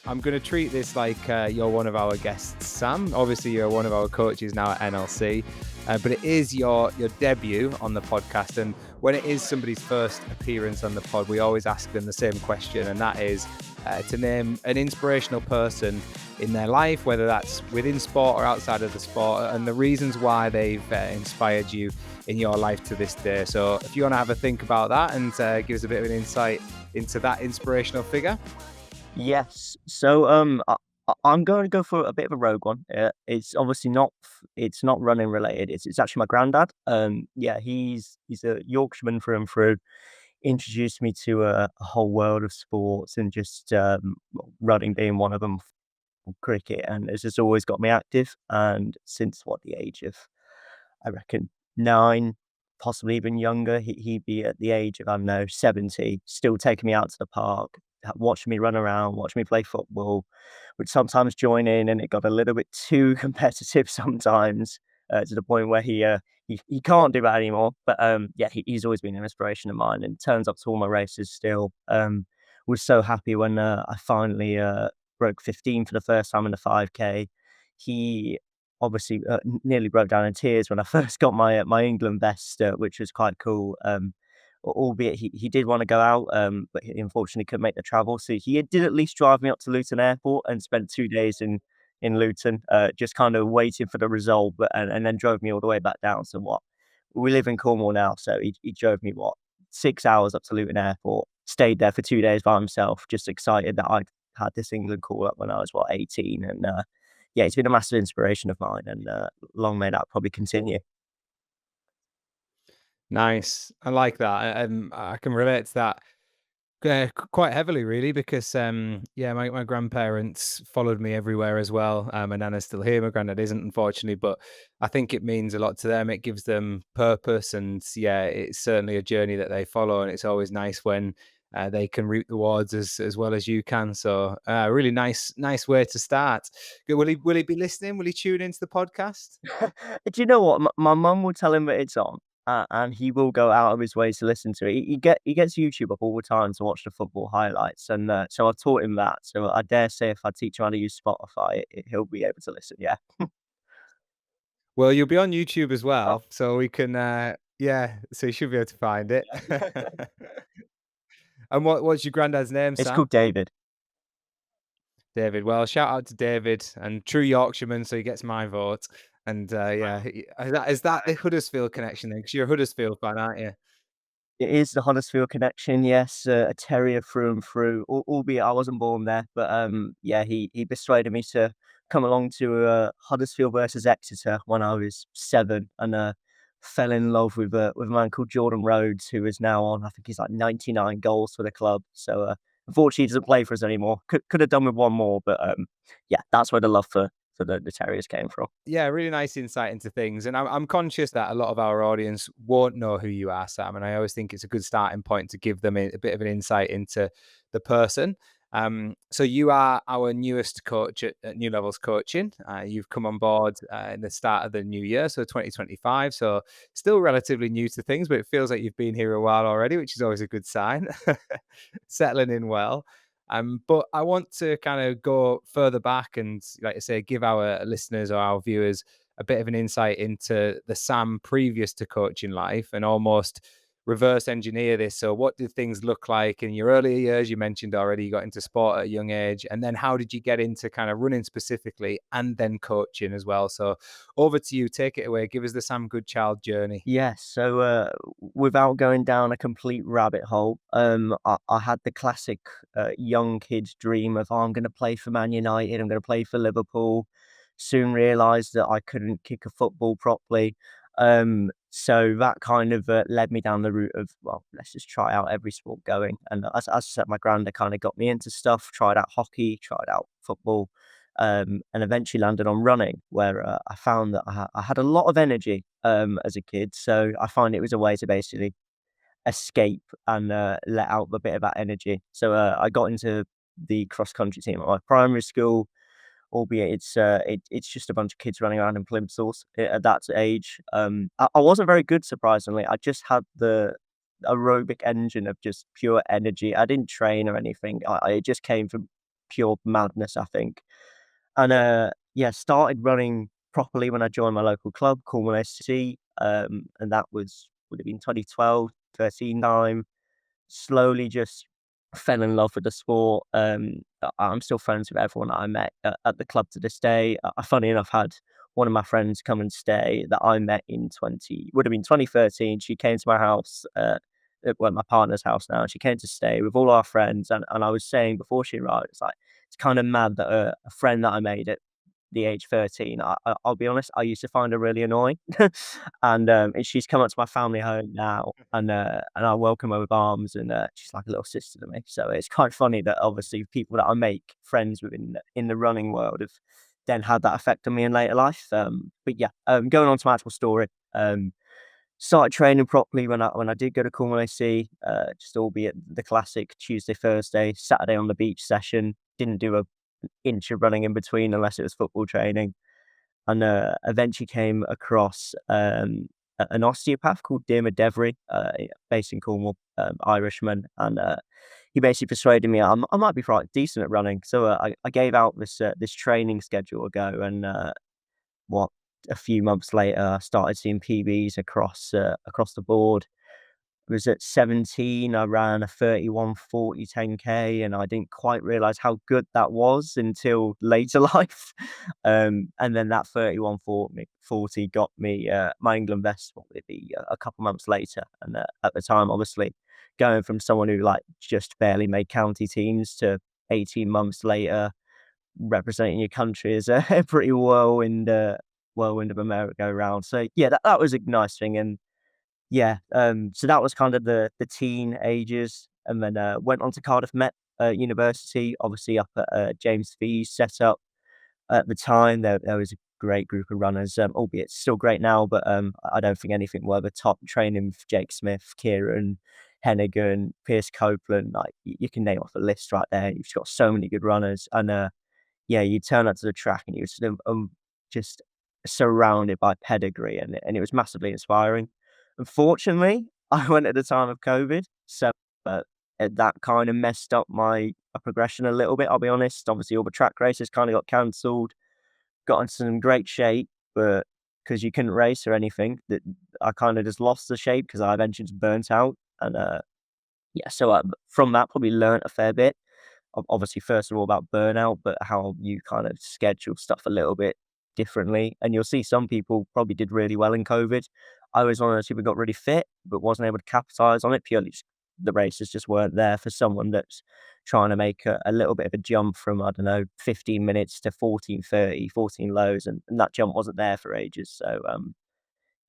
I'm going to treat this like you're one of our guests, Sam. Obviously, you're one of our coaches now at NLC, but it is your debut on the podcast. And when it is somebody's first appearance on the pod, we always ask them the same question, and that is to name an inspirational person in their life, whether that's within sport or outside of the sport, and the reasons why they've inspired you in your life to this day. So if you want to have a think about that and give us a bit of an insight into that inspirational figure. Yes. So I'm going to go for a bit of a rogue one. It's obviously it's not running related. It's actually my granddad. Yeah, he's a Yorkshireman through and through. Introduced me to a whole world of sports and just running being one of them, cricket, and it's just always got me active. And since the age of, I reckon, 9, possibly even younger, he'd be at the age of, I don't know, 70, still taking me out to the park, watching me run around, watching me play football, would sometimes join in, and it got a little bit too competitive sometimes, to the point where he can't do that anymore. But yeah, he's always been an inspiration of mine and turns up to all my races still. Was so happy when I finally broke 15 for the first time in the 5K. He obviously nearly broke down in tears when I first got my England vest, which was quite cool. Albeit he did want to go out, but he unfortunately couldn't make the travel. So he did at least drive me up to Luton Airport and spent 2 days in Luton, just kind of waiting for the result, but and then drove me all the way back down. So we live in Cornwall now, so he drove me 6 hours up to Luton Airport, stayed there for 2 days by himself, just excited that I had this England call up when I was 18, and yeah, it's been a massive inspiration of mine, and long may that probably continue. Nice. I like that. I can relate to that quite heavily, really, because yeah, my grandparents followed me everywhere as well. My nana's still here. My granddad isn't, unfortunately, but I think it means a lot to them. It gives them purpose, and yeah, it's certainly a journey that they follow. And it's always nice when they can reap the rewards as well as you can. So, really nice way to start. Will he be listening? Will he tune into the podcast? Do you know what? My mum will tell him that it's on, and he will go out of his way to listen to it. He gets YouTube up all the time to watch the football highlights, and so I've taught him that. So I dare say if I teach him how to use Spotify, he'll be able to listen. Yeah. Well, you'll be on YouTube as Oh. well, so we can, yeah, so you should be able to find it. And what's your granddad's name, It's Sam? called David. David. Well, shout out to David and true Yorkshireman, so he gets my vote. And yeah, is that the Huddersfield connection then? Because you're a Huddersfield fan, aren't you? It is the Huddersfield connection, yes, a terrier through and through, albeit I wasn't born there, but, yeah, he persuaded me to come along to, Huddersfield versus Exeter when I was 7, and, fell in love with a man called Jordan Rhodes, who is now on, I think he's like 99 goals for the club. So, unfortunately, he doesn't play for us anymore. Could have done with one more, but, yeah, that's where the love for the terriers came from. Yeah, really nice insight into things. And I'm conscious that a lot of our audience won't know who you are, Sam. And I always think it's a good starting point to give them a bit of an insight into the person. So you are our newest coach at New Levels Coaching. You've come on board in the start of the new year, so 2025. So still relatively new to things, but it feels like you've been here a while already, which is always a good sign. Settling in well. But I want to kind of go further back and, like I say, give our listeners or our viewers a bit of an insight into the Sam previous to coaching life and almost reverse engineer this. So, what did things look like in your earlier years? You mentioned already you got into sport at a young age. And then how did you get into kind of running specifically and then coaching as well? So, over to you. Take it away. Give us the Sam Goodchild journey. Yes, so, without going down a complete rabbit hole, I had the classic, young kid's dream of, "Oh, I'm gonna play for Man United, I'm gonna play for Liverpool." Soon realised that I couldn't kick a football properly, so that kind of, led me down the route of, well, let's just try out every sport going, and as I said, my granddad kinda got me into stuff, tried out hockey, tried out football, and eventually landed on running, where I found that I had a lot of energy as a kid. So I find it was a way to basically escape and let out a bit of that energy. So I got into the cross country team at my primary school, albeit it's just a bunch of kids running around in plimsolls at that age. I wasn't very good, surprisingly. I just had the aerobic engine of just pure energy. I didn't train or anything. It just came from pure madness, I think. And, yeah, started running properly when I joined my local club, Cornwall SC, and that would have been 2012, 13 time. Slowly just fell in love with the sport. I'm still friends with everyone that I met at the club to this day. Funny enough, had one of my friends come and stay that I met in 2013. She came to my house, well, my partner's house now. She came to stay with all our friends, and I was saying before she arrived, it's like it's kind of mad that a friend that I made at the age 13, I'll be honest, I used to find her really annoying. And she's come up to my family home now, and I welcome her with arms, and she's like a little sister to me. So it's quite funny that obviously people that I make friends with in the running world have then had that effect on me in later life. But yeah, going on to my actual story. Started training properly when I did go to Cornwall AC, just albeit the classic Tuesday, Thursday, Saturday on the beach session. Didn't do a inch of running in between unless it was football training. And eventually came across an osteopath called Dermot Devery, based in Cornwall, Irishman, and he basically persuaded me I might be quite decent at running. So I gave out this training schedule a go, and what a few months later, I started seeing PBs across the board. Was at 17, I ran a 31:40 10K, and I didn't quite realize how good that was until later life. And then that 31:40 got me my England best, what would it be, a couple months later. And at the time, obviously, going from someone who like just barely made county teams to 18 months later representing your country is a pretty whirlwind of a merry-go-round. So yeah, that was a nice thing. And yeah, so that was kind of the teen ages, and then went on to Cardiff Met University, obviously up at James Fee's setup. At the time, there was a great group of runners, albeit still great now, but I don't think anything were the top training with Jake Smith, Kieran, Hennigan, Pierce Copeland. Like you can name off a list right there. You've got so many good runners, and yeah, you turn up to the track and you're just surrounded by pedigree, and it was massively inspiring. Unfortunately, I went at the time of COVID, so uh, that kind of messed up my progression a little bit. I'll be honest. Obviously, all the track races kind of got cancelled. Got into some great shape, but because you couldn't race or anything, that I kind of just lost the shape because I eventually just burnt out. And yeah, so from that, probably learnt a fair bit. Obviously, first of all, about burnout, but how you kind of schedule stuff a little bit differently. And you'll see some people probably did really well in COVID. I was one of those people who got really fit, but wasn't able to capitalize on it purely just the races just weren't there for someone that's trying to make a little bit of a jump from, I don't know, 15 minutes to 14:30, 14 lows, and that jump wasn't there for ages. So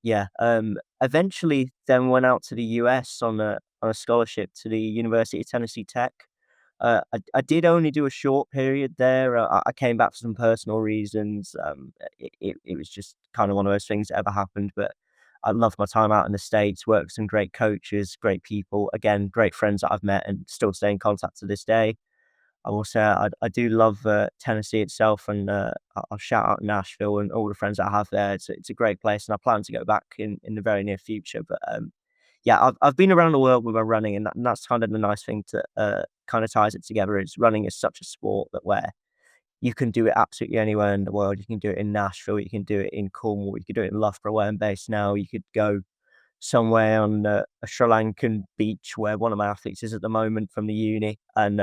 yeah, eventually then went out to the US on a scholarship to the University of Tennessee Tech. I did only do a short period there. I came back for some personal reasons. It was just kind of one of those things that ever happened. But I loved my time out in the States. Worked with some great coaches, great people. Again, great friends that I've met and still stay in contact to this day. I will say I do love Tennessee itself, and I'll shout out Nashville and all the friends that I have there. It's a great place, and I plan to go back in the very near future. But yeah, I've been around the world with my running, and that's kind of the nice thing to kind of ties it together. Is running is such a sport that where you can do it absolutely anywhere in the world. You can do it in Nashville, you can do it in Cornwall, you can do it in Loughborough, where I'm based now. You could go somewhere on a Sri Lankan beach where one of my athletes is at the moment from the uni, and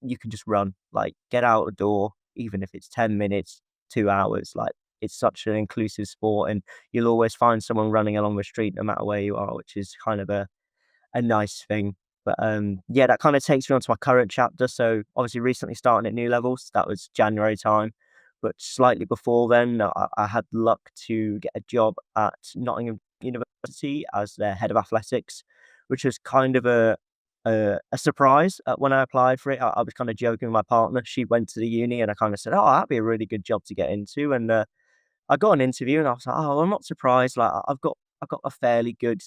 you can just run, like get out the door, even if it's 10 minutes, 2 hours. Like it's such an inclusive sport, and you'll always find someone running along the street no matter where you are, which is kind of a nice thing. But yeah, that kind of takes me on to my current chapter. So obviously recently starting at new levels, that was January time. But slightly before then, I had luck to get a job at Nottingham University as their head of athletics, which was kind of a surprise when I applied for it. I was kind of joking with my partner. She went to the uni, and I kind of said, "Oh, that'd be a really good job to get into." And I got an interview, and I was like, "Oh, I'm not surprised. Like, I've got a fairly good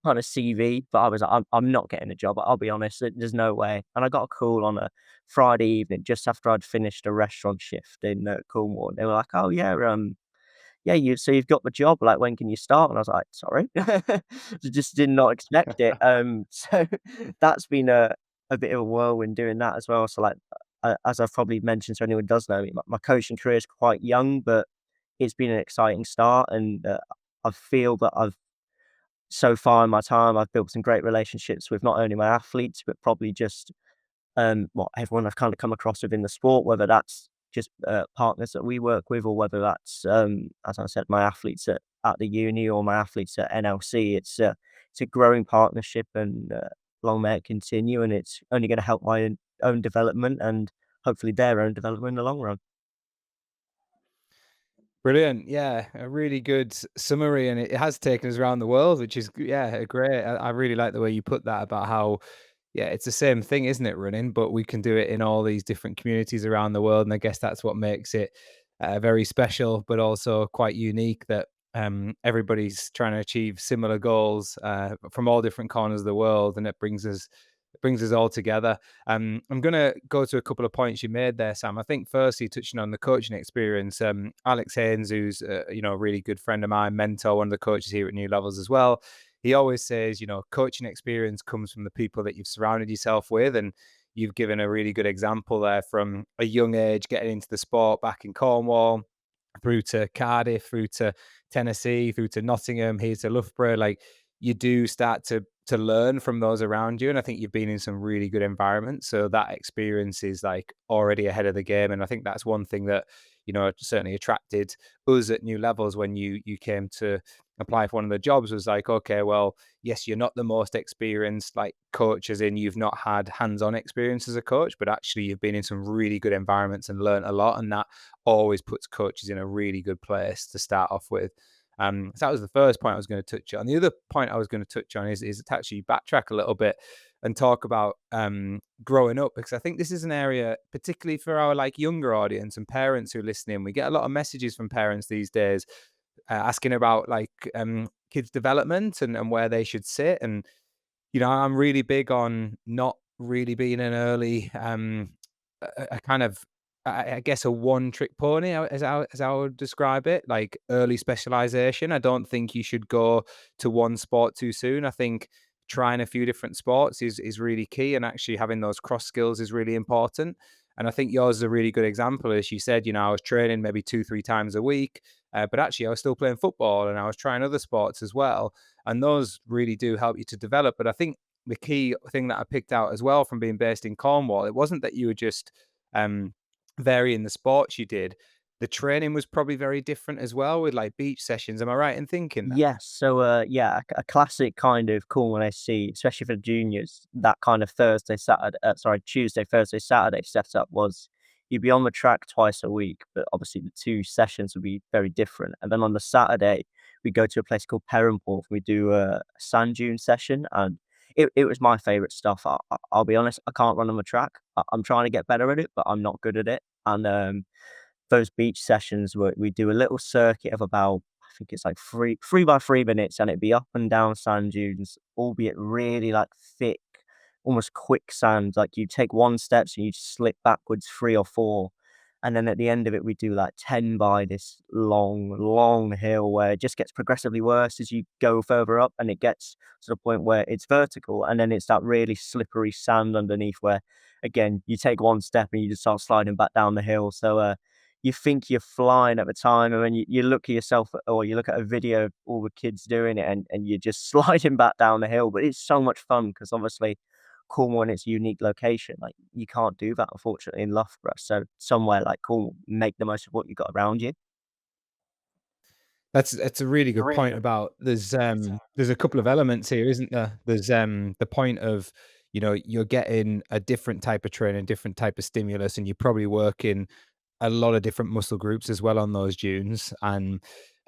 kind of CV," but I was like, I'm not getting a job. I'll be honest, there's no way. And I got a call on a Friday evening just after I'd finished a restaurant shift in Cornwall. They were like, "Oh yeah, yeah, you've got the job. Like, when can you start?" And I was like, "Sorry," just did not expect it. So that's been a bit of a whirlwind doing that as well. So like as I've probably mentioned to anyone who does know me, my coaching career is quite young, but it's been an exciting start, and I feel that I've so far in my time, I've built some great relationships with not only my athletes, but probably just well, everyone I've kind of come across within the sport, whether that's just partners that we work with, or whether that's, as I said, my athletes at the uni or my athletes at NLC. It's a growing partnership, and long may it continue. And it's only going to help my own development and hopefully their own development in the long run. Brilliant. Yeah, a really good summary, and it has taken us around the world, which is yeah, great. I really like the way you put that about how yeah, it's the same thing, isn't it, running? But we can do it in all these different communities around the world, and I guess that's what makes it very special, but also quite unique that everybody's trying to achieve similar goals from all different corners of the world, and it brings us all together. I'm going to go to a couple of points you made there, Sam. I think firstly, touching on the coaching experience, Alex Haynes, who's a really good friend of mine, mentor, one of the coaches here at New Levels as well. He always says, coaching experience comes from the people that you've surrounded yourself with, and you've given a really good example there from a young age, getting into the sport back in Cornwall, through to Cardiff, through to Tennessee, through to Nottingham, here to Loughborough. Like you do start to learn from those around you, and I think you've been in some really good environments. So that experience is like already ahead of the game, and I think that's one thing that certainly attracted us at New Levels when you came to apply for one of the jobs was like, okay, well, yes, you're not the most experienced like coach, as in you've not had hands-on experience as a coach, but actually you've been in some really good environments and learned a lot, and that always puts coaches in a really good place to start off with. So that was the first point I was going to touch on. The other point I was going to touch on is to actually backtrack a little bit and talk about growing up, because I think this is an area, particularly for our like younger audience and parents who are listening. We get a lot of messages from parents these days asking about like kids' development and where they should sit. And I'm really big on not really being an early, a kind of, I guess, a one-trick pony, as I would describe it, like early specialization. I don't think you should go to one sport too soon. I think trying a few different sports is really key, and actually having those cross skills is really important. And I think yours is a really good example. As you said, I was training maybe 2-3 times a week, but actually I was still playing football and I was trying other sports as well, and those really do help you to develop. But I think the key thing that I picked out as well from being based in Cornwall, it wasn't that you were just um, varying the sports you did. The training was probably very different as well, with like beach sessions. Am I right in thinking that? Yes. So, yeah, a classic kind of cool when I see, especially for juniors, that kind of Tuesday, Thursday, Saturday setup was you'd be on the track twice a week, but obviously the two sessions would be very different. And then on the Saturday, we go to a place called Perranporth. We do a sand dune session, and it was my favorite stuff. I'll be honest, I can't run on the track. I'm trying to get better at it, but I'm not good at it. And those beach sessions where we do a little circuit of about, I think it's like 3 by 3 minutes, and it'd be up and down sand dunes, albeit really like thick, almost quicksand. Like you take one step, so you slip backwards 3 or 4. And then at the end of it, we do like 10 by this long, long hill where it just gets progressively worse as you go further up, and it gets to the point where it's vertical. And then it's that really slippery sand underneath where, again, you take one step and you just start sliding back down the hill. So, you think you're flying at the time, and then you look at yourself, or you look at a video of all the kids doing it, and you're just sliding back down the hill. But it's so much fun because obviously Cornwall in its unique location, like you can't do that unfortunately in Loughborough. So somewhere like Cornwall, make the most of what you got around you. That's a really good point about there's a couple of elements here, isn't there? There's the point of, you're getting a different type of training, different type of stimulus, and you're probably working a lot of different muscle groups as well on those dunes, and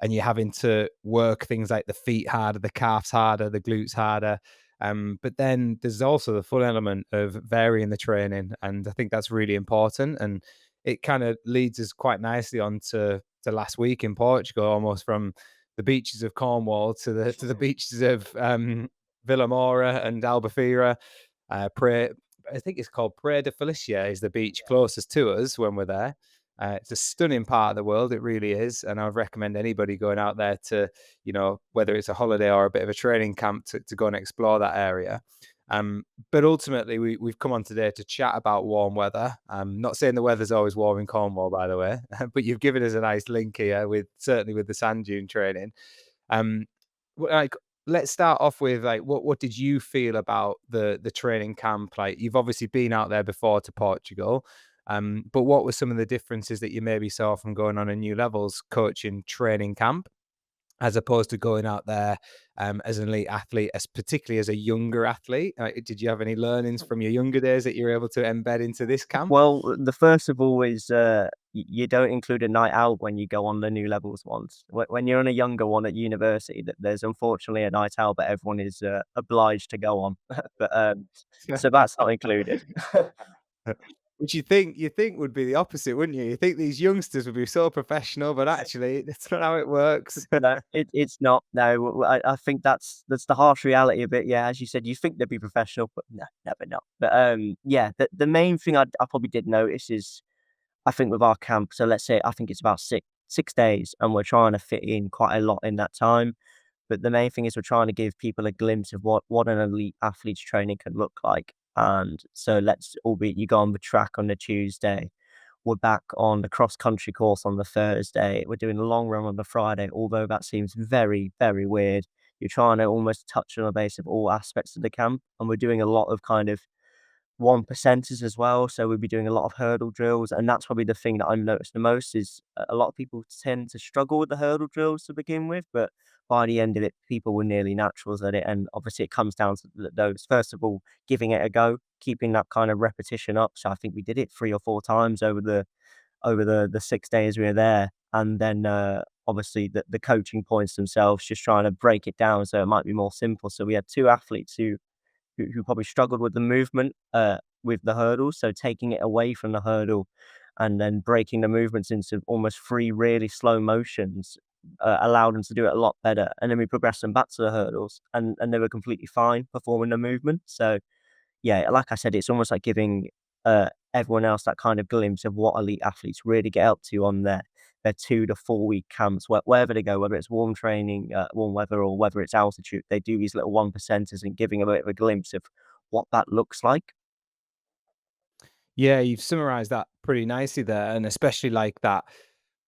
you're having to work things like the feet harder, the calves harder, the glutes harder. But then there's also the full element of varying the training, and I think that's really important. And it kind of leads us quite nicely on to last week in Portugal, almost from the beaches of Cornwall to the beaches of Villamora and Albufeira. Pre, I think it's called Praia de Felicia is the beach closest to us when we're there. It's a stunning part of the world, it really is, and I would recommend anybody going out there to, whether it's a holiday or a bit of a training camp, to go and explore that area. But ultimately, we've come on today to chat about warm weather. Not saying the weather's always warm in Cornwall, by the way, but you've given us a nice link here with certainly with the sand dune training. Um, like, let's start off with like, what did you feel about the training camp? Like, you've obviously been out there before to Portugal, but what were some of the differences that you maybe saw from going on a new levels coaching training camp, as opposed to going out there as an elite athlete, as particularly as a younger athlete? Did you have any learnings from your younger days that you were able to embed into this camp? Well, the first of all is, you don't include a night out when you go on the new levels ones. When you're on a younger one at university, there's unfortunately a night out, but everyone is, obliged to go on. But, so that's not included. Which you think would be the opposite, wouldn't you? You think these youngsters would be so professional, but actually, that's not how it works. No, it's not. No, I think that's the harsh reality of it. Yeah, as you said, you think they'd be professional, but no, never not. But, yeah, the main thing I probably did notice is, I think with our camp, so let's say I think it's about 6 days, and we're trying to fit in quite a lot in that time. But the main thing is we're trying to give people a glimpse of what an elite athlete's training can look like. And so let's albeit you go on the track on the Tuesday, we're back on the cross country course on the Thursday. We're doing a long run on the Friday, although that seems very, very weird. You're trying to almost touch on the base of all aspects of the camp, and we're doing a lot of kind of one percenters as well. So we'll be doing a lot of hurdle drills, and that's probably the thing that I've noticed the most is a lot of people tend to struggle with the hurdle drills to begin with, but by the end of it, people were nearly naturals at it. And obviously, it comes down to those first of all, giving it a go, keeping that kind of repetition up. So I think we did it 3 or 4 times over the 6 days we were there, and then obviously the coaching points themselves, just trying to break it down so it might be more simple. So we had two athletes who probably struggled with the movement, with the hurdles, so taking it away from the hurdle and then breaking the movements into almost 3 really slow motions, allowed them to do it a lot better, and then we progressed them back to the hurdles, and they were completely fine performing the movement. So, yeah, like I said, it's almost like giving, everyone else that kind of glimpse of what elite athletes really get up to on their 2 to 4 week camps, wherever they go, whether it's warm training, warm weather, or whether it's altitude. They do these little one percenters and giving a bit of a glimpse of what that looks like. Yeah, you've summarized that pretty nicely there, and especially like that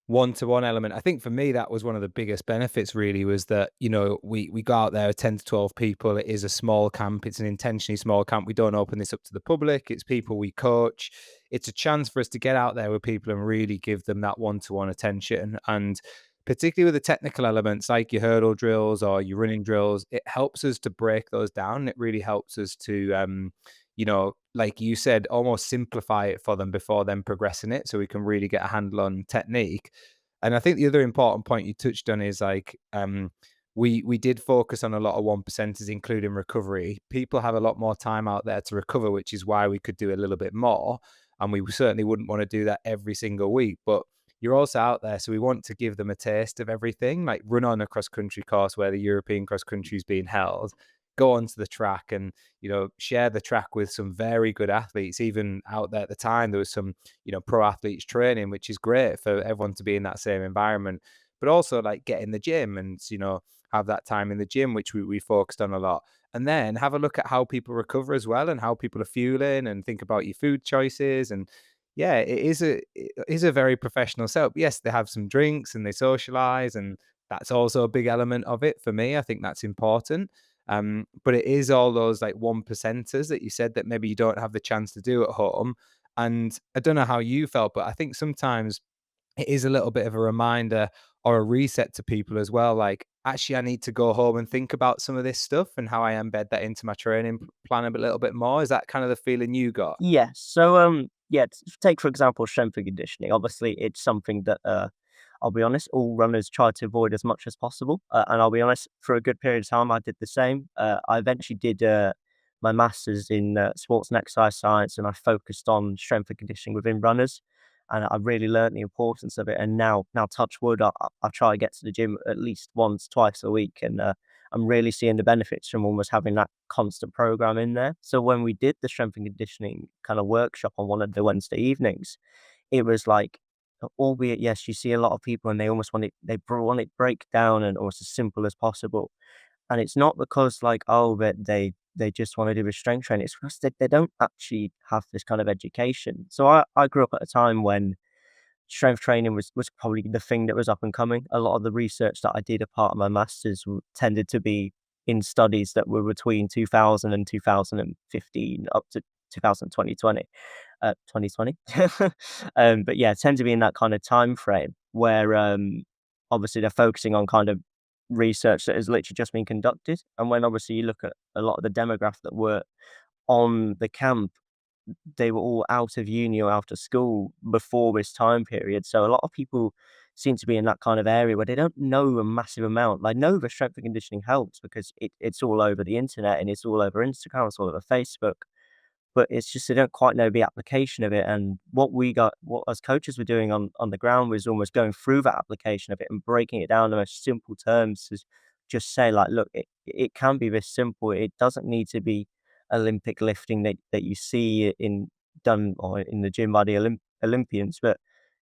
one-to-one element. I think for me, that was one of the biggest benefits really was that, we go out there 10 to 12 people. It is a small camp. It's an intentionally small camp. We don't open this up to the public. It's people we coach. It's a chance for us to get out there with people and really give them that one-to-one attention. And particularly with the technical elements like your hurdle drills or your running drills, it helps us to break those down. It really helps us to like you said, almost simplify it for them before then progressing it so we can really get a handle on technique. And I think the other important point you touched on is like we did focus on a lot of one percenters, including recovery. People have a lot more time out there to recover, which is why we could do a little bit more. And we certainly wouldn't want to do that every single week. But you're also out there, so we want to give them a taste of everything, like run on a cross country course where the European cross country is being held, go onto the track and share the track with some very good athletes. Even out there at the time, there was some pro athletes training, which is great for everyone to be in that same environment. But also like get in the gym and have that time in the gym, which we focused on a lot. And then have a look at how people recover as well and how people are fueling, and think about your food choices. And yeah, it is a very professional setup. Yes, they have some drinks and they socialize, and that's also a big element of it for me. I think that's important. But it is all those like one percenters that you said that maybe you don't have the chance to do at home. And I don't know how you felt, but I think sometimes it is a little bit of a reminder or a reset to people as well. Like, actually, I need to go home and think about some of this stuff and how I embed that into my training plan a little bit more. Is that kind of the feeling you got? Yes. So, yeah, take for example strength and conditioning. Obviously, it's something that I'll be honest, all runners try to avoid as much as possible. And I'll be honest, for a good period of time, I did the same. I eventually did my master's in sports and exercise science, and I focused on strength and conditioning within runners. And I really learned the importance of it. And now, touch wood, I try to get to the gym at least once, twice a week, and I'm really seeing the benefits from almost having that constant program in there. So when we did the strength and conditioning kind of workshop on one of the Wednesday evenings, it was like, albeit yes, you see a lot of people and they almost want it, want it break down and almost as simple as possible. And it's not because like, oh, that they just want to do with strength training. It's because they don't actually have this kind of education. So I grew up at a time when strength training was probably the thing that was up and coming. A lot of the research that I did a part of my masters tended to be in studies that were between 2000 and 2015 up to 2020 2020. But yeah, tend to be in that kind of time frame where obviously they're focusing on kind of research that has literally just been conducted. And when obviously you look at a lot of the demographic that were on the camp, they were all out of uni or out of school before this time period. So a lot of people seem to be in that kind of area where they don't know a massive amount. Like, know the strength and conditioning helps because it's all over the internet and it's all over Instagram, it's all over Facebook. But it's just they don't quite know the application of it, and what as coaches were doing on the ground was almost going through that application of it and breaking it down in the most simple terms to just say like, "Look, it can be this simple. It doesn't need to be Olympic lifting that you see in done or in the gym by the Olympians, but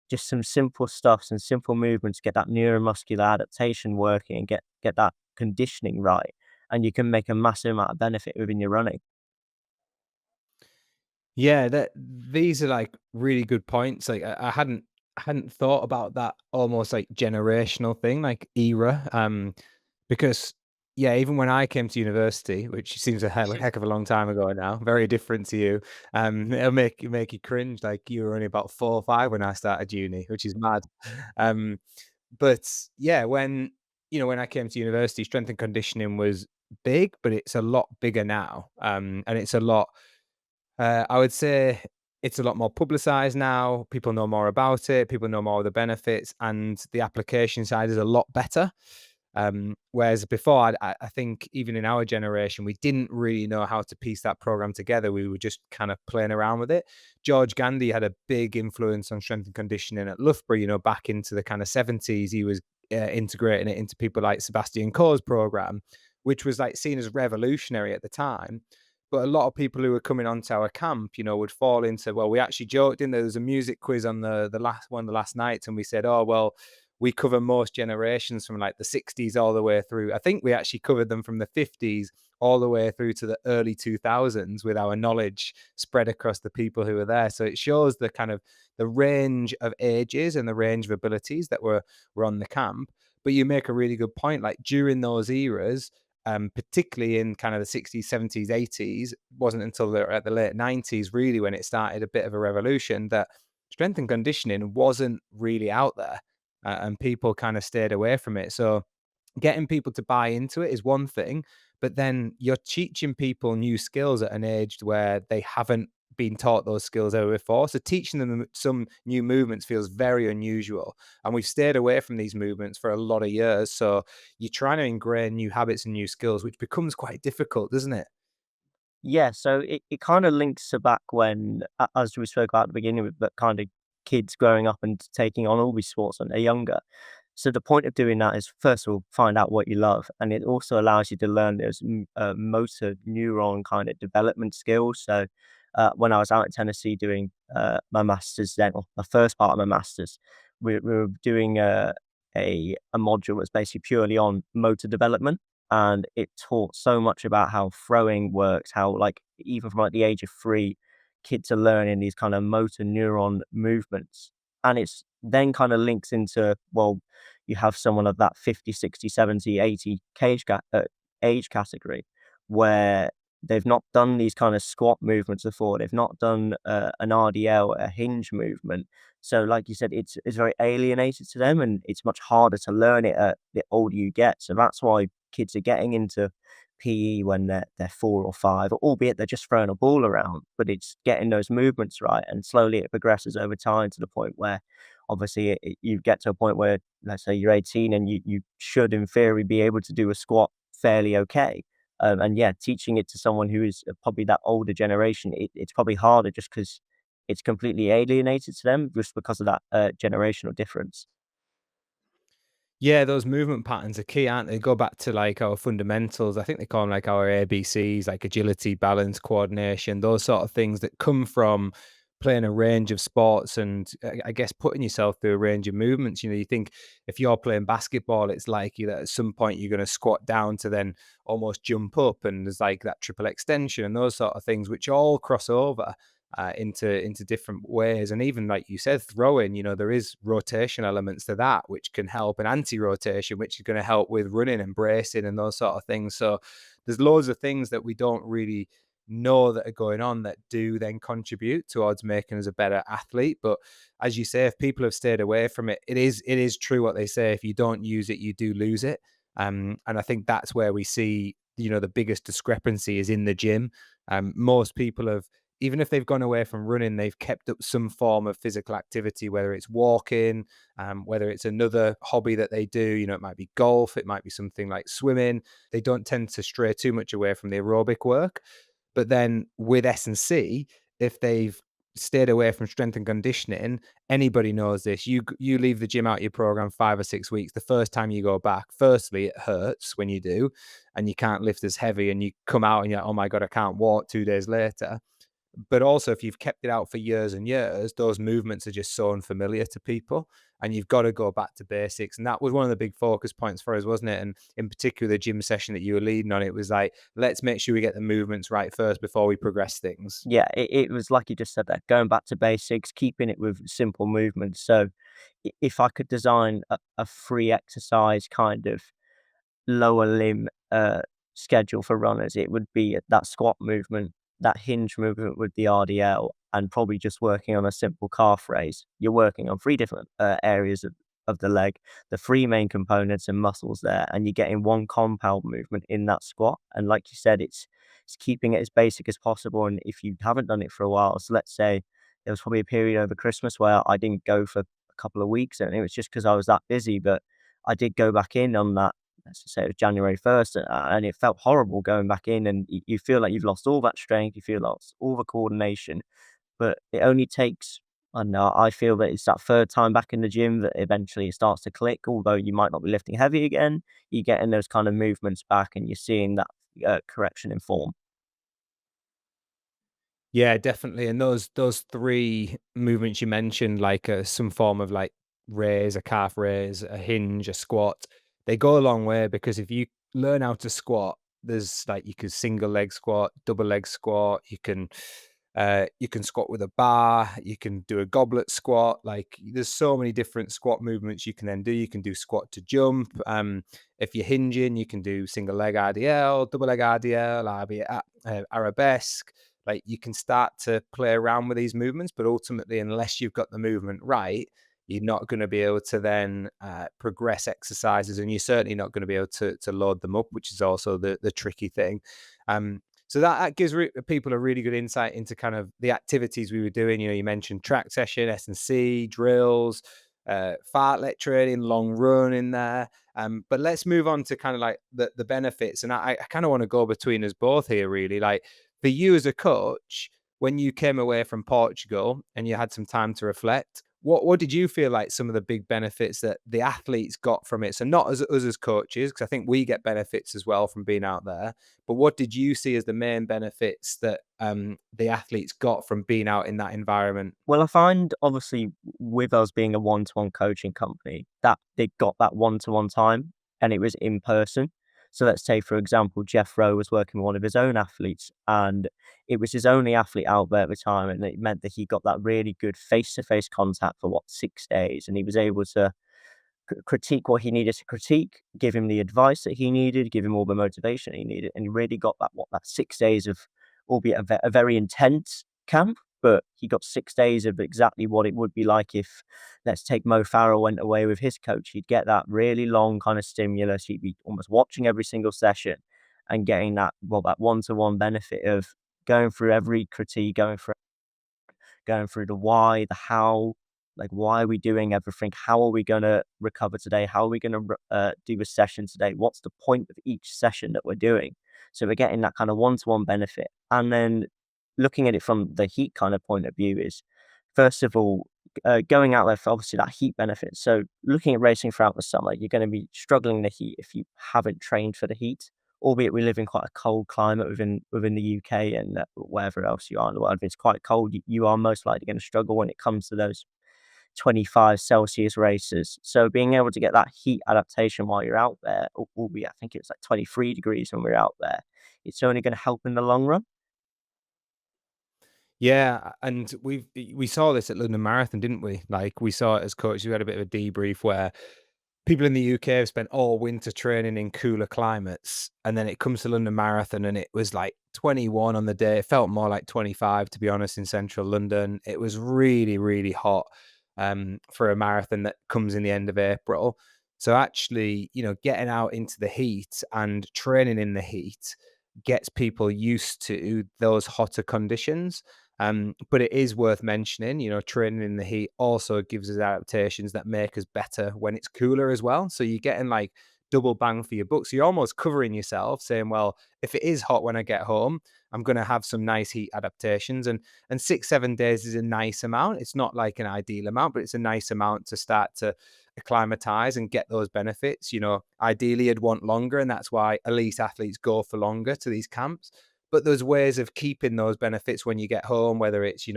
just some simple stuff, some simple movements, get that neuromuscular adaptation working and get that conditioning right, and you can make a massive amount of benefit within your running." Yeah, that these are like really good points. Like I hadn't thought about that almost like generational thing, like era. Because yeah, even when I came to university, which seems a heck of a long time ago now, very different to you. It'll make you cringe. Like you were only about 4 or 5 when I started uni, which is mad. Um, but yeah, when I came to university, strength and conditioning was big, but it's a lot bigger now. And it's a lot I would say it's a lot more publicized now. People know more about it. People know more of the benefits, and the application side is a lot better. Whereas before, I think even in our generation, we didn't really know how to piece that program together. We were just kind of playing around with it. George Gandhi had a big influence on strength and conditioning at Loughborough. Back into the kind of 70s, he was integrating it into people like Sebastian Coe's program, which was like seen as revolutionary at the time. But a lot of people who were coming onto our camp, would fall into, well, we actually joked in there was a music quiz on the last one, the last night, and we said, oh well, we cover most generations from like the 60s all the way through. I think we actually covered them from the 50s all the way through to the early 2000s with our knowledge spread across the people who were there. So it shows the kind of the range of ages and the range of abilities that were on the camp. But you make a really good point. Like during those eras, particularly in kind of the 60s, 70s, 80s, wasn't until at the late 90s really when it started a bit of a revolution that strength and conditioning wasn't really out there, and people kind of stayed away from it. So getting people to buy into it is one thing, but then you're teaching people new skills at an age where they haven't been taught those skills ever before. So teaching them some new movements feels very unusual. And we've stayed away from these movements for a lot of years. So you're trying to ingrain new habits and new skills, which becomes quite difficult, doesn't it? Yeah, so it kind of links to back when, as we spoke about at the beginning, with the kind of kids growing up and taking on all these sports when they're younger. So the point of doing that is, first of all, find out what you love, and it also allows you to learn those motor neuron kind of development skills. So when I was out in Tennessee doing my masters, then or the first part of my masters, we were doing a module that's basically purely on motor development, and it taught so much about how throwing works, how like even from like the age of 3, kids are learning these kind of motor neuron movements. And it's then kind of links into, well, you have someone of that 50, 60, 70, 80 age category where they've not done these kind of squat movements before. They've not done an RDL, a hinge movement. So, like you said, it's very alienated to them, and it's much harder to learn it the older you get. So that's why kids are getting into PE when they're 4 or 5, albeit they're just throwing a ball around. But it's getting those movements right, and slowly it progresses over time to the point where, obviously, you get to a point where, let's say you're 18, and you should, in theory, be able to do a squat fairly okay. And yeah, teaching it to someone who is probably that older generation, it's probably harder just because it's completely alienated to them just because of that generational difference. Yeah, those movement patterns are key, aren't they? Go back to like our fundamentals. I think they call them like our ABCs, like agility, balance, coordination, those sort of things that come from playing a range of sports and I guess putting yourself through a range of movements. You think if you're playing basketball, it's likely that at some point you're going to squat down to then almost jump up, and there's like that triple extension and those sort of things, which all cross over into different ways. And even like you said, throwing, there is rotation elements to that, which can help, and anti-rotation, which is going to help with running and bracing and those sort of things. So there's loads of things that we don't really know that are going on that do then contribute towards making us a better athlete. But as you say, if people have stayed away from it, it is true what they say: if you don't use it, you do lose it. And I think that's where we see the biggest discrepancy is in the gym. Most people have, even if they've gone away from running, they've kept up some form of physical activity, whether it's walking, whether it's another hobby that they do. It might be golf, it might be something like swimming. They don't tend to stray too much away from the aerobic work. But then with S&C, if they've stayed away from strength and conditioning, anybody knows this. You leave the gym out of your program 5 or 6 weeks. The first time you go back, firstly, it hurts when you do, and you can't lift as heavy, and you come out and you're like, oh my God, I can't walk 2 days later. But also, if you've kept it out for years and years, those movements are just so unfamiliar to people, and you've got to go back to basics. And that was one of the big focus points for us, wasn't it? And in particular, the gym session that you were leading on, it was like, let's make sure we get the movements right first before we progress things. Yeah, it was like you just said there, going back to basics, keeping it with simple movements. So if I could design a free exercise kind of lower limb schedule for runners, it would be that squat movement, that hinge movement with the RDL, and probably just working on a simple calf raise. You're working on three different areas of the leg, the three main components and muscles there, and you're getting one compound movement in that squat. And like you said, it's keeping it as basic as possible. And if you haven't done it for a while, so let's say there was probably a period over Christmas where I didn't go for a couple of weeks, and it was just because I was that busy, but I did go back in on that, let's just say it was January 1st, and it felt horrible going back in, and you feel like you've lost all that strength, you feel lost all the coordination, but it only takes, I don't know, I feel that it's that third time back in the gym that eventually it starts to click. Although you might not be lifting heavy again, you're getting those kind of movements back, and you're seeing that correction in form. Yeah, definitely. And those three movements you mentioned, like some form of like raise, a calf raise, a hinge, a squat, they go a long way, because if you learn how to squat, there's like you could single leg squat, double leg squat, you can squat with a bar, you can do a goblet squat. Like there's so many different squat movements you can then do. You can do squat to jump. If you're hinging, you can do single leg RDL, double leg RDL, arabesque. Like you can start to play around with these movements, but ultimately, unless you've got the movement right, you're not going to be able to then progress exercises, and you're certainly not going to be able to load them up, which is also the tricky thing. So that gives people a really good insight into kind of the activities we were doing. You mentioned track session, S&C, drills, fartlek training, long run in there. But let's move on to kind of like the benefits. And I kind of want to go between us both here, really. Like for you as a coach, when you came away from Portugal and you had some time to reflect, what did you feel like some of the big benefits that the athletes got from it? So not as us as coaches, because I think we get benefits as well from being out there. But what did you see as the main benefits that the athletes got from being out in that environment? Well, I find obviously with us being a one-to-one coaching company that they got that one-to-one time, and it was in person. So let's say, for example, Jeff Rowe was working with one of his own athletes, and it was his only athlete out there at the time, and it meant that he got that really good face-to-face contact for 6 days, and he was able to critique what he needed to critique, give him the advice that he needed, give him all the motivation he needed, and he really got that 6 days of, albeit a very intense camp, but he got 6 days of exactly what it would be like if, let's take Mo Farah went away with his coach. He'd get that really long kind of stimulus. He'd be almost watching every single session and getting that one-to-one benefit of going through every critique, going through the why, the how, like why are we doing everything? How are we going to recover today? How are we going to do a session today? What's the point of each session that we're doing? So we're getting that kind of one-to-one benefit. And then looking at it from the heat kind of point of view is, first of all, going out there for obviously that heat benefit. So looking at racing throughout the summer, you're going to be struggling in the heat if you haven't trained for the heat. albeit we live in quite a cold climate within the UK and wherever else you are in the world, if it's quite cold, you are most likely going to struggle when it comes to those 25 Celsius races. So being able to get that heat adaptation while you're out there, albeit I think it was like 23 degrees when we were out there, it's only going to help in the long run. Yeah, and we saw this at London Marathon, didn't we? Like we saw it as coaches. We had a bit of a debrief where people in the UK have spent all winter training in cooler climates, and then it comes to London Marathon, and it was like 21 on the day. It felt more like 25, to be honest, in central London. It was really, really hot for a marathon that comes in the end of April. So actually, getting out into the heat and training in the heat gets people used to those hotter conditions. But it is worth mentioning, training in the heat also gives us adaptations that make us better when it's cooler as well. So you're getting like double bang for your buck. So you're almost covering yourself, saying, well, if it is hot when I get home, I'm going to have some nice heat adaptations. And 6, 7 days is a nice amount. It's not like an ideal amount, but it's a nice amount to start to acclimatize and get those benefits. Ideally you'd want longer, and that's why elite athletes go for longer to these camps. But there's ways of keeping those benefits when you get home, whether it's,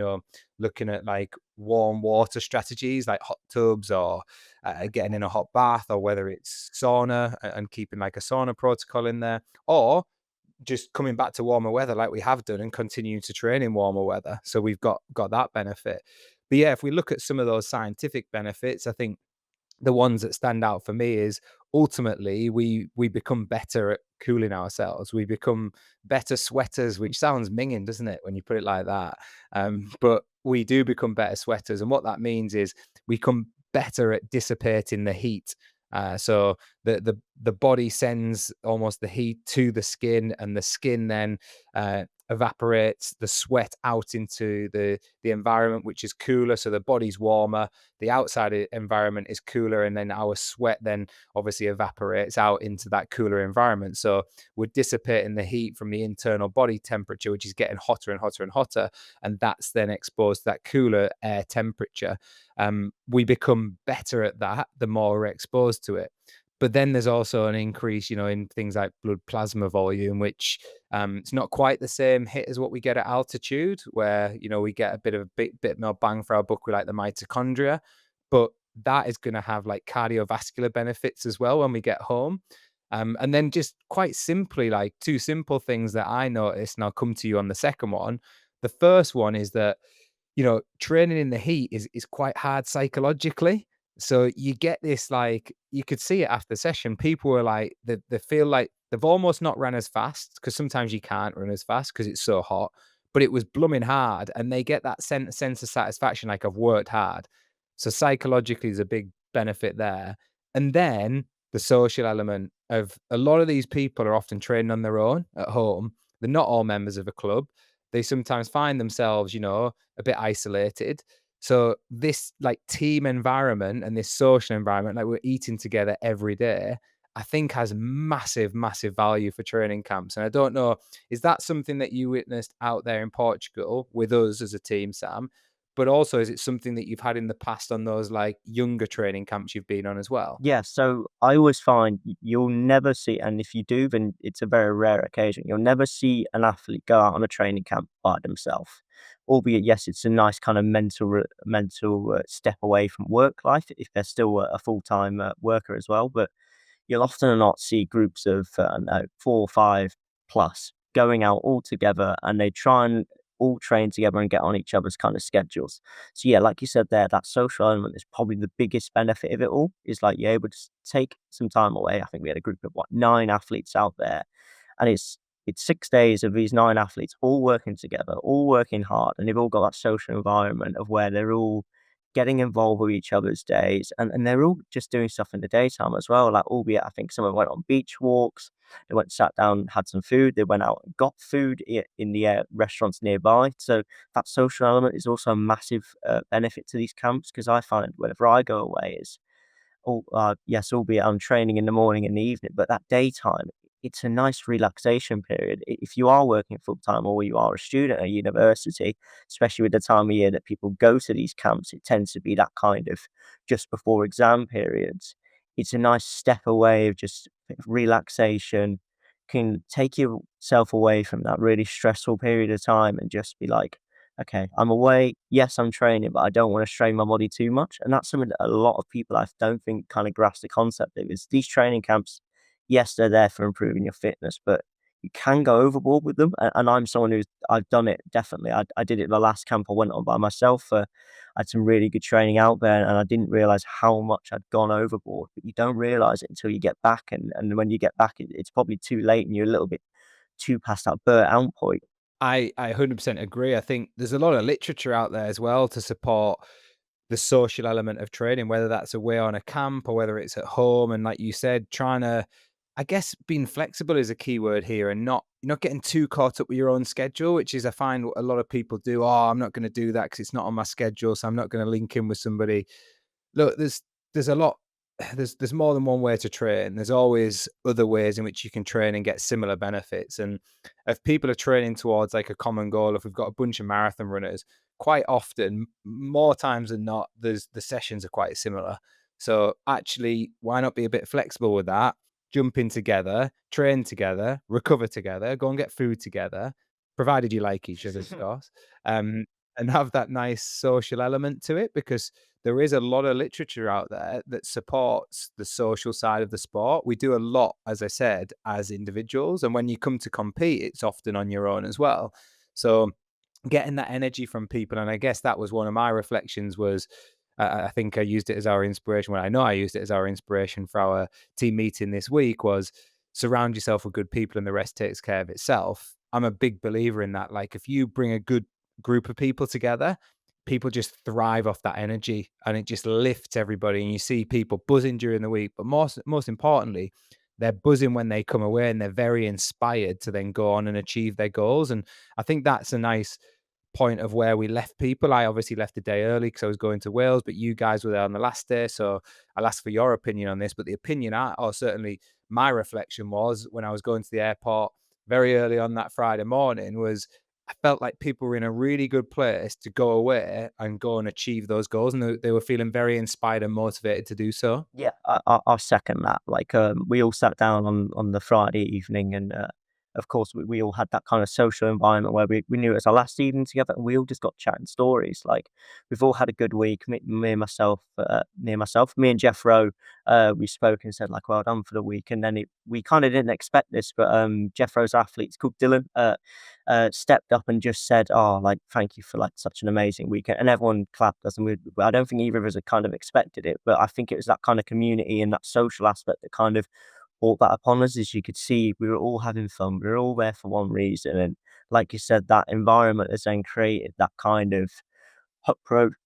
looking at like warm water strategies like hot tubs, or getting in a hot bath, or whether it's sauna and keeping like a sauna protocol in there, or just coming back to warmer weather like we have done and continuing to train in warmer weather. So we've got that benefit. But yeah, if we look at some of those scientific benefits, I think the ones that stand out for me is ultimately we become better at cooling ourselves. We become better sweaters, which sounds minging, doesn't it, when you put it like that? But we do become better sweaters, and what that means is we become better at dissipating the heat. So the body sends almost the heat to the skin, and the skin then evaporates the sweat out into the environment, which is cooler. So the body's warmer, the outside environment is cooler, and then our sweat then obviously evaporates out into that cooler environment. So we're dissipating the heat from the internal body temperature, which is getting hotter and hotter and hotter, and that's then exposed to that cooler air temperature. We become better at that the more we're exposed to it. But then there's also an increase, in things like blood plasma volume, which it's not quite the same hit as what we get at altitude, where we get a bit more bang for our buck with like the mitochondria. But that is going to have like cardiovascular benefits as well when we get home. And then just quite simply, like two simple things that I noticed, and I'll come to you on the second one. The first one is that training in the heat is quite hard psychologically. So you get this, like, you could see it after the session. People were like, they feel like they've almost not run as fast, because sometimes you can't run as fast because it's so hot, but it was blooming hard. And they get that sense of satisfaction, like I've worked hard. So psychologically, there's a big benefit there. And then the social element of a lot of these people are often training on their own at home. They're not all members of a club. They sometimes find themselves, a bit isolated. So this like team environment and this social environment, like we're eating together every day, I think has massive, massive value for training camps. And I don't know, is that something that you witnessed out there in Portugal with us as a team, Sam? But also, is it something that you've had in the past on those like younger training camps you've been on as well? Yeah, so I always find you'll never see, and if you do, then it's a very rare occasion. You'll never see an athlete go out on a training camp by themselves. Albeit, yes, it's a nice kind of mental step away from work life if they're still a full time worker as well. But you'll often not see groups of no, 4 or 5 plus going out all together, and they try and all train together and get on each other's kind of schedules. So yeah, like you said there, that social element is probably the biggest benefit of it all. Is like you're able to take some time away. I think we had a group of 9 athletes out there, and it's 6 days of these 9 athletes all working together, all working hard, and they've all got that social environment of where they're all getting involved with each other's days, and they're all just doing stuff in the daytime as well. Like, albeit I think some of them went on beach walks, they went sat down, had some food, they went out and got food in the restaurants nearby. So that social element is also a massive benefit to these camps, because I find whenever I go away is yes, albeit I'm training in the morning and the evening, but that daytime, it's a nice relaxation period. If you are working full time or you are a student at university, especially with the time of year that people go to these camps, it tends to be that kind of just before exam periods. It's a nice step away of just relaxation, can take yourself away from that really stressful period of time and just be like, okay, I'm away. Yes, I'm training, but I don't want to strain my body too much. And that's something that a lot of people I don't think kind of grasp the concept of is these training camps. Yes, they're there for improving your fitness, but you can go overboard with them. And I'm someone who's I've done it definitely. I did it the last camp I went on by myself. I had some really good training out there, and I didn't realize how much I'd gone overboard. But you don't realize it until you get back, and when you get back, it's probably too late, and you're a little bit too past that burnt out point. I 100% agree. I think there's a lot of literature out there as well to support the social element of training, whether that's away on a camp or whether it's at home. And like you said, trying to, I guess, being flexible is a key word here, and not getting too caught up with your own schedule, which is I find what a lot of people do. Oh, I'm not going to do that because it's not on my schedule, so I'm not going to link in with somebody. Look, there's a lot. There's more than one way to train. There's always other ways in which you can train and get similar benefits. And if people are training towards like a common goal, if we've got a bunch of marathon runners, quite often, more times than not, the sessions are quite similar. So actually, why not be a bit flexible with that? Jump in together, train together, recover together, go and get food together, provided you like each other, of course, um, and have that nice social element to it, because there is a lot of literature out there that supports the social side of the sport. We do a lot, as I said, as individuals, and when you come to compete, it's often on your own as well. So getting that energy from people, and I guess that was one of my reflections was I think I used it as our inspiration. Well, I know I used it as our inspiration for our team meeting this week was surround yourself with good people and the rest takes care of itself. I'm a big believer in that. Like if you bring a good group of people together, people just thrive off that energy and it just lifts everybody. And you see people buzzing during the week, but most importantly, they're buzzing when they come away and they're very inspired to then go on and achieve their goals. And I think that's a nice point of where we left people. I obviously left a day early because I was going to Wales, but you guys were there on the last day. So I'll ask for your opinion on this. But the opinion, or certainly my reflection was when I was going to the airport very early on that Friday morning, was I felt like people were in a really good place to go away and go and achieve those goals. And they were feeling very inspired and motivated to do so. Yeah, I second that. Like, we all sat down on the Friday evening, and of course, we all had that kind of social environment where we knew it was our last evening together, and we all just got chatting stories. Like, we've all had a good week. Me and Jeff Rowe, we spoke and said like, "Well done for the week." And then we kind of didn't expect this, but Jeff Rowe's athlete's called Dylan. Stepped up and just said, "Oh, like, thank you for like such an amazing weekend," and everyone clapped us. And I don't think either of us had kind of expected it, but I think it was that kind of community and that social aspect that kind of brought that upon us. As you could see, we were all having fun. We were all there for one reason, and like you said, that environment has then created that kind of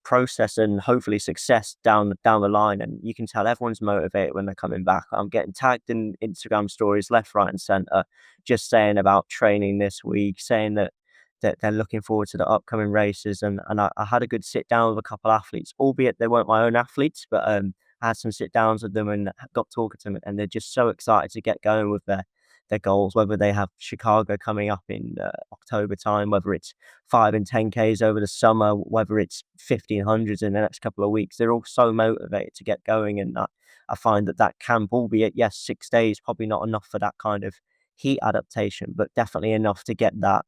process and hopefully success down the line. And you can tell everyone's motivated when they're coming back. I'm getting tagged in Instagram stories left, right, and center, just saying about training this week, saying that they're looking forward to the upcoming races. And I had a good sit down with a couple athletes, albeit they weren't my own athletes, but I had some sit downs with them and got talking to them, and they're just so excited to get going with their goals, whether they have Chicago coming up in October time, whether it's 5 and 10Ks over the summer, whether it's 1500s in the next couple of weeks. They're all so motivated to get going. And I find that camp, albeit, yes, 6 days, probably not enough for that kind of heat adaptation, but definitely enough to get that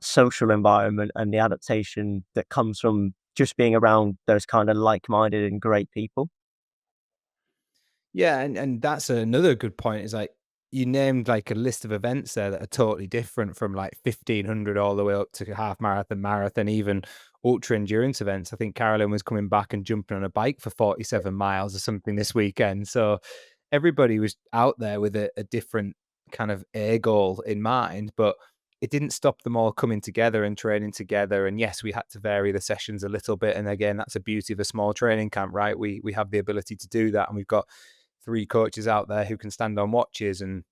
social environment and the adaptation that comes from just being around those kind of like-minded and great people. Yeah, and that's another good point is like you named like a list of events there that are totally different from like 1500 all the way up to half marathon, marathon, even ultra endurance events. I think Carolyn was coming back and jumping on a bike for 47 miles or something this weekend. So everybody was out there with a different kind of a goal in mind, but it didn't stop them all coming together and training together. And yes, we had to vary the sessions a little bit. And again, that's a beauty of a small training camp, right? We have the ability to do that, and we've got three coaches out there who can stand on watches and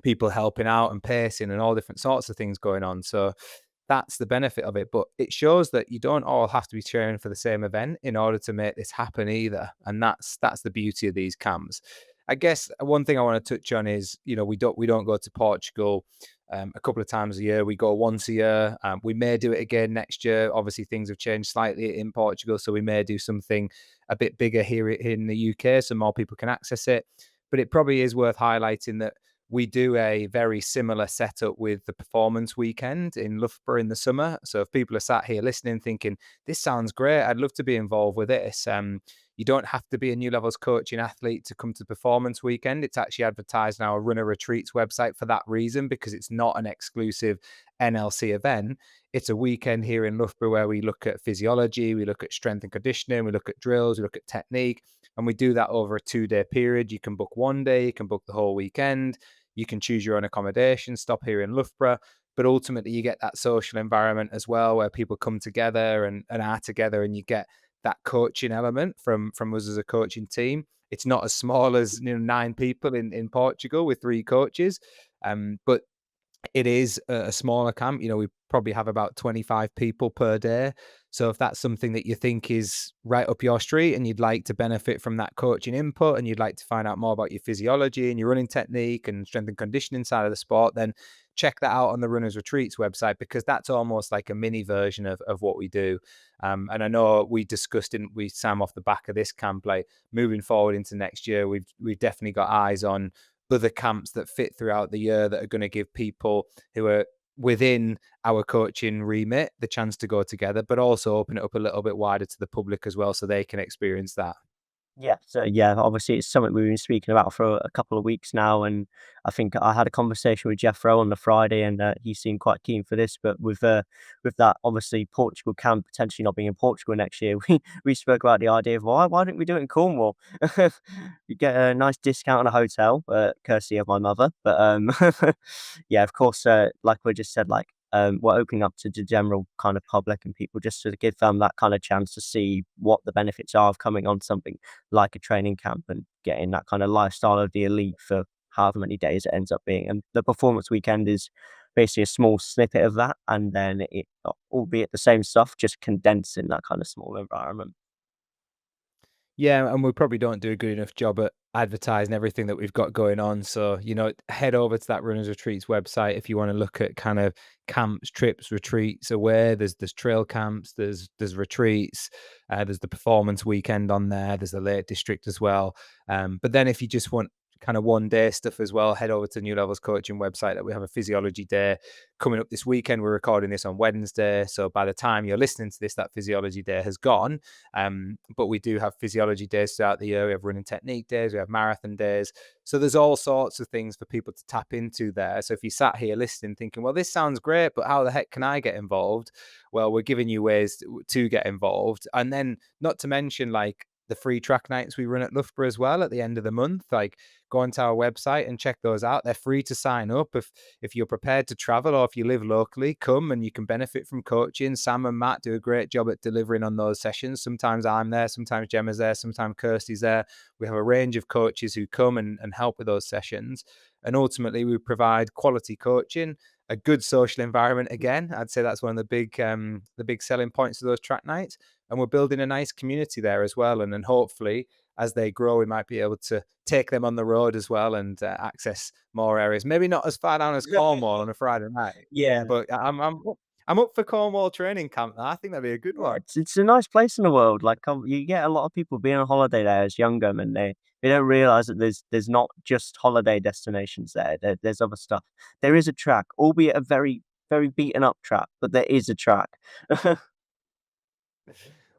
people helping out and pacing and all different sorts of things going on. So that's the benefit of it. But it shows that you don't all have to be training for the same event in order to make this happen either. And that's the beauty of these camps. I guess one thing I want to touch on is, we don't go to Portugal a couple of times a year. We go once a year. We may do it again next year. Obviously, things have changed slightly in Portugal, so we may do something a bit bigger here in the UK, so more people can access it. But it probably is worth highlighting that we do a very similar setup with the performance weekend in Loughborough in the summer. So if people are sat here listening, thinking, this sounds great, I'd love to be involved with this. You don't have to be a new levels coaching athlete to come to performance weekend. It's actually advertised on our runner retreats website for that reason, because it's not an exclusive NLC event. It's a weekend here in Loughborough where we look at physiology, we look at strength and conditioning, we look at drills, we look at technique, and we do that over a 2-day period. You can book one day, you can book the whole weekend, you can choose your own accommodation, stop here in Loughborough. But ultimately, you get that social environment as well, where people come together and are together, and you get that coaching element from us as a coaching team. It's not as small as 9 people in Portugal with 3 coaches, but it is a smaller camp. We probably have about 25 people per day. So if that's something that you think is right up your street and you'd like to benefit from that coaching input, and you'd like to find out more about your physiology and your running technique and strength and conditioning side of the sport, then check that out on the Runners Retreats website, because that's almost like a mini version of what we do. And I know we discussed Sam, off the back of this camp, like moving forward into next year, we've definitely got eyes on other camps that fit throughout the year that are going to give people who are within our coaching remit the chance to go together, but also open it up a little bit wider to the public as well, so they can experience that. Yeah, so yeah, obviously it's something we've been speaking about for a couple of weeks now, and I think I had a conversation with Jeff Rowe on the Friday, and he seemed quite keen for this. But with that, obviously Portugal camp potentially not being in Portugal next year, we spoke about the idea of why don't we do it in Cornwall? You get a nice discount on a hotel, courtesy of my mother. But yeah, of course, like we just said, like we're opening up to the general kind of public and people, just to give them that kind of chance to see what the benefits are of coming on something like a training camp and getting that kind of lifestyle of the elite for however many days it ends up being. And the performance weekend is basically a small snippet of that, and then it, albeit the same stuff, just condensed in that kind of small environment. Yeah, and we probably don't do a good enough job at advertising everything that we've got going on. So, head over to that Runners Retreats website if you want to look at kind of camps, trips, retreats away. There's trail camps, there's retreats, there's the performance weekend on there, there's the Lake District as well. But then if you just want kind of 1 day stuff as well, head over to New Levels Coaching website that we have a physiology day coming up this weekend. We're recording this on Wednesday, so by the time you're listening to this, that physiology day has gone. But we do have physiology days throughout the year. We have running technique days, we have marathon days. So there's all sorts of things for people to tap into there. So if you sat here listening thinking, well, this sounds great, but how the heck can I get involved? Well, we're giving you ways to get involved. And then not to mention like the free track nights we run at Loughborough as well at the end of the month. Like, go onto our website and check those out. They're free to sign up. If you're prepared to travel, or if you live locally, come and you can benefit from coaching. Sam and Matt do a great job at delivering on those sessions. Sometimes I'm there, sometimes Gemma's there, sometimes Kirsty's there. We have a range of coaches who come and help with those sessions. And ultimately, we provide quality coaching, a good social environment. Again, I'd say that's one of the big selling points of those track nights. And we're building a nice community there as well. And then hopefully, as they grow, we might be able to take them on the road as well and access more areas. Maybe not as far down as Cornwall on a Friday night, Yeah. but I'm up for Cornwall training camp now. I think that'd be a good Yeah, one. it's a nice place in the world. Like, you get a lot of people being on holiday there as younger, and they don't realize that there's not just holiday destinations there. There's other stuff. There is a track, albeit a very very beaten up track, but there is a track.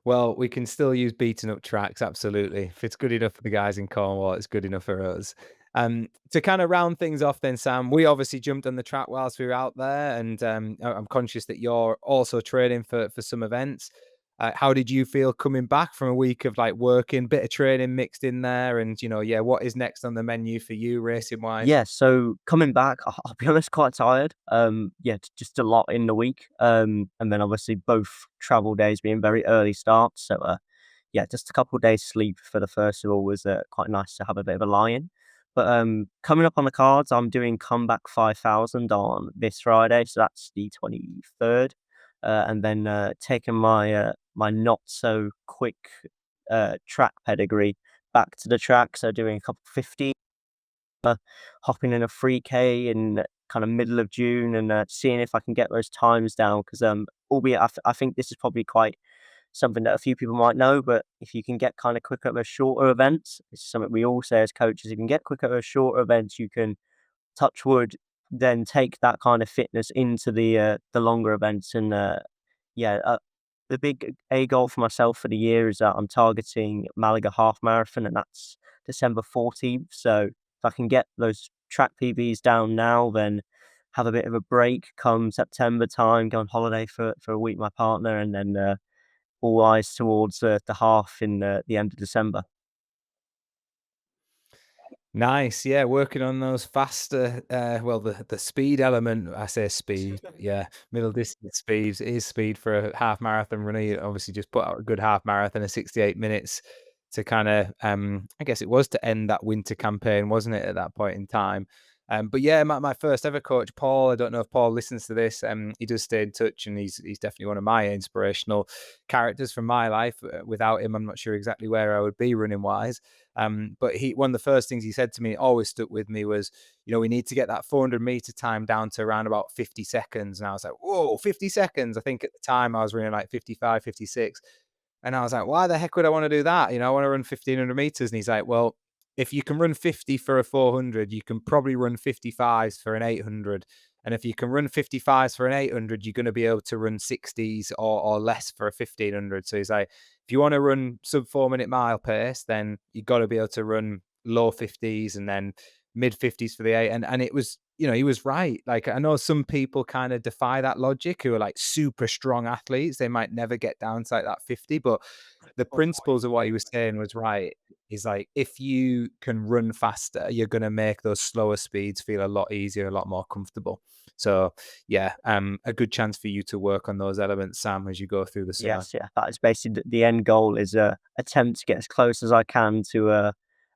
Well, we can still use beaten up tracks, absolutely. If it's good enough for the guys in Cornwall, it's good enough for us. To kind of round things off, then, Sam, we obviously jumped on the track whilst we were out there, and I'm conscious that you're also training for some events. How did you feel coming back from a week of like working, bit of training mixed in there, and yeah, what is next on the menu for you racing wise? Yeah, so coming back, I'll be honest, quite tired. Yeah, just a lot in the week. And then obviously both travel days being very early starts. So yeah, just a couple of days sleep for the first of all was quite nice to have a bit of a lie-in. But coming up on the cards, I'm doing Comeback 5000 on this Friday, so that's the 23rd. And then taking my not so quick track pedigree back to the track, so doing a couple 50, hopping in a 3K in kind of middle of June, and seeing if I can get those times down. Because albeit I think this is probably quite something that a few people might know, but if you can get kind of quicker at those shorter events, it's something we all say as coaches. If you can get quicker at those shorter events, you can touch wood, then take that kind of fitness into the longer events. And yeah, the big A goal for myself for the year is that I'm targeting Malaga half marathon, and that's December 14th. So if I can get those track PBs down now, then have a bit of a break come September time, go on holiday for a week with my partner, and then all eyes towards the half in the end of December. Nice, yeah, working on those faster, well, the speed element, I say speed, yeah, middle distance speed is speed for a half marathon runner. You obviously just put out a good half marathon of 68 minutes to kind of, I guess it was to end that winter campaign, wasn't it, at that point in time? But yeah, my first ever coach, Paul, I don't know if Paul listens to this. He does stay in touch, and he's definitely one of my inspirational characters from my life. Without him, I'm not sure exactly where I would be running wise. But one of the first things he said to me, always stuck with me, was, we need to get that 400-meter time down to around about 50 seconds. And I was like, whoa, 50 seconds. I think at the time I was running like 55, 56. And I was like, why the heck would I want to do that? I want to run 1500 meters. And he's like, well, if you can run 50 for a 400, you can probably run 55s for an 800. And if you can run 55s for an 800, you're going to be able to run 60s or less for a 1500. So he's like, if you want to run sub 4 minute mile pace, then you've got to be able to run low 50s and then mid 50s for the eight. And it was, he was right. Like, I know some people kind of defy that logic, who are like super strong athletes. They might never get down to like that 50, but the principles of what he was saying was right. He's like, if you can run faster, you're going to make those slower speeds feel a lot easier, a lot more comfortable. So yeah, a good chance for you to work on those elements, Sam, as you go through the summer. Yes, yeah, that is basically the end goal, is attempt to get as close as I can to a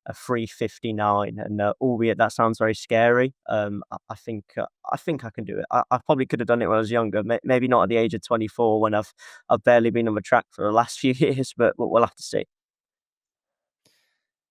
3:59, and albeit that sounds very scary, I think I can do it. I probably could have done it when I was younger, maybe not at the age of 24 when I've barely been on the track for the last few years, but we'll have to see.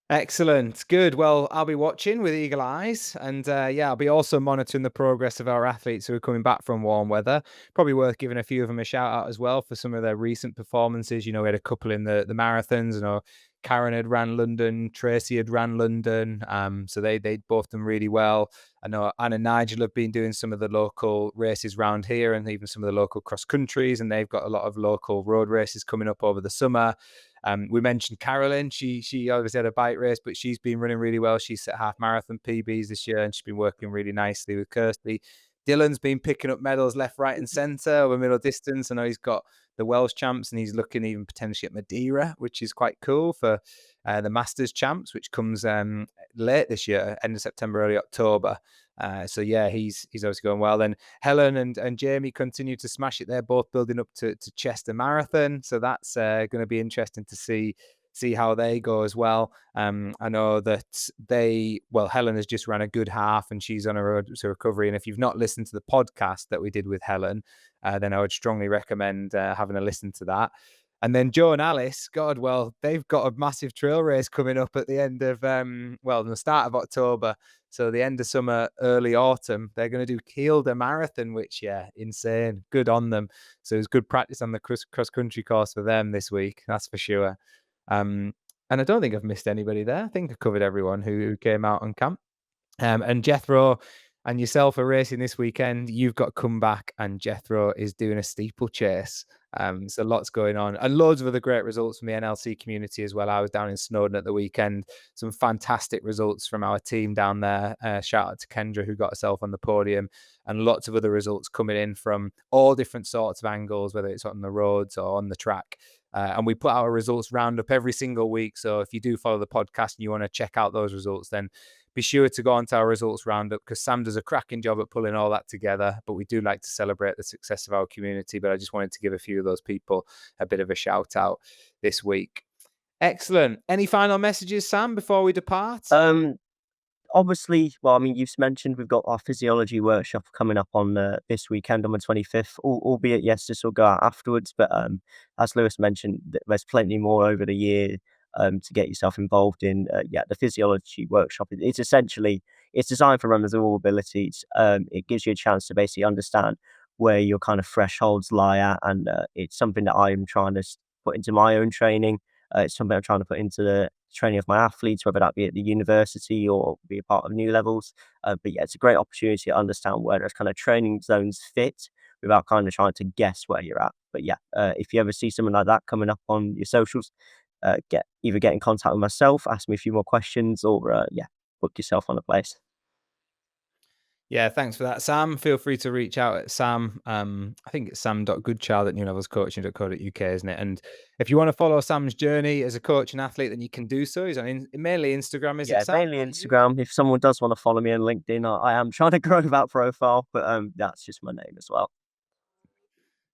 Excellent. Good. Well, I'll be watching with eagle eyes. And yeah, I'll be also monitoring the progress of our athletes who are coming back from warm weather. Probably worth giving a few of them a shout out as well for some of their recent performances. We had a couple in the marathons. Karen had ran London, Tracy had ran London. So they'd both done really well. I know Anna and Nigel have been doing some of the local races round here, and even some of the local cross countries, and they've got a lot of local road races coming up over the summer. We mentioned Carolyn. She obviously had a bike race, but she's been running really well. She's set half marathon PBs this year, and she's been working really nicely with Kirsty. Dylan's been picking up medals left, right, and centre over middle distance. I know he's got the Welsh champs, and he's looking even potentially at Madeira, which is quite cool for the Masters champs, which comes late this year, end of September, early October. So yeah, he's obviously going well. Then Helen and Jamie continue to smash it. They're both building up to Chester Marathon, so that's going to be interesting to see how they go as well. I know that Helen has just ran a good half, and she's on a road to recovery. And if you've not listened to the podcast that we did with Helen, then I would strongly recommend having a listen to that. And then Joe and Alice, God, well, they've got a massive trail race coming up at the end of, the start of October. So the end of summer, early autumn, they're going to do Kielder Marathon, which, yeah, insane. Good on them. So it was good practice on the cross-country course for them this week, that's for sure. And I don't think I've missed anybody there. I think I covered everyone who came out on camp. And Jethro and yourself are racing this weekend. You've got come back, and Jethro is doing a steeplechase. So lots going on, and loads of other great results from the NLC community as well. I was down in Snowdon at the weekend. Some fantastic results from our team down there. Shout out to Kendra, who got herself on the podium, and lots of other results coming in from all different sorts of angles, whether it's on the roads or on the track. And we put our results roundup every single week. So if you do follow the podcast and you want to check out those results, then be sure to go onto our results roundup, because Sam does a cracking job at pulling all that together. But we do like to celebrate the success of our community. But I just wanted to give a few of those people a bit of a shout out this week. Excellent. Any final messages, Sam, before we depart? Obviously, well, I mean, you've mentioned we've got our physiology workshop coming up on this weekend on the 25th, albeit, yes, this will go out afterwards. But as Lewis mentioned, there's plenty more over the year to get yourself involved in. Yeah, the physiology workshop, it's designed for runners of all abilities. It gives you a chance to basically understand where your kind of thresholds lie at, and it's something that I'm trying to put into my own training. It's something I'm trying to put into training of my athletes, whether that be at the university or be a part of new levels. But yeah, it's a great opportunity to understand where those kind of training zones fit without kind of trying to guess where you're at. But yeah, if you ever see something like that coming up on your socials, get in contact with myself, ask me a few more questions, or yeah, book yourself on a place. Yeah, thanks for that, Sam. Feel free to reach out at Sam. I think it's sam.goodchild at newlevelscoaching.co.uk, isn't it? And if you want to follow Sam's journey as a coach and athlete, then you can do so. He's on mainly Instagram, is it, Yeah, Sam? mainly Instagram. If someone does want to follow me on LinkedIn, I am trying to grow that profile, but that's just my name as well.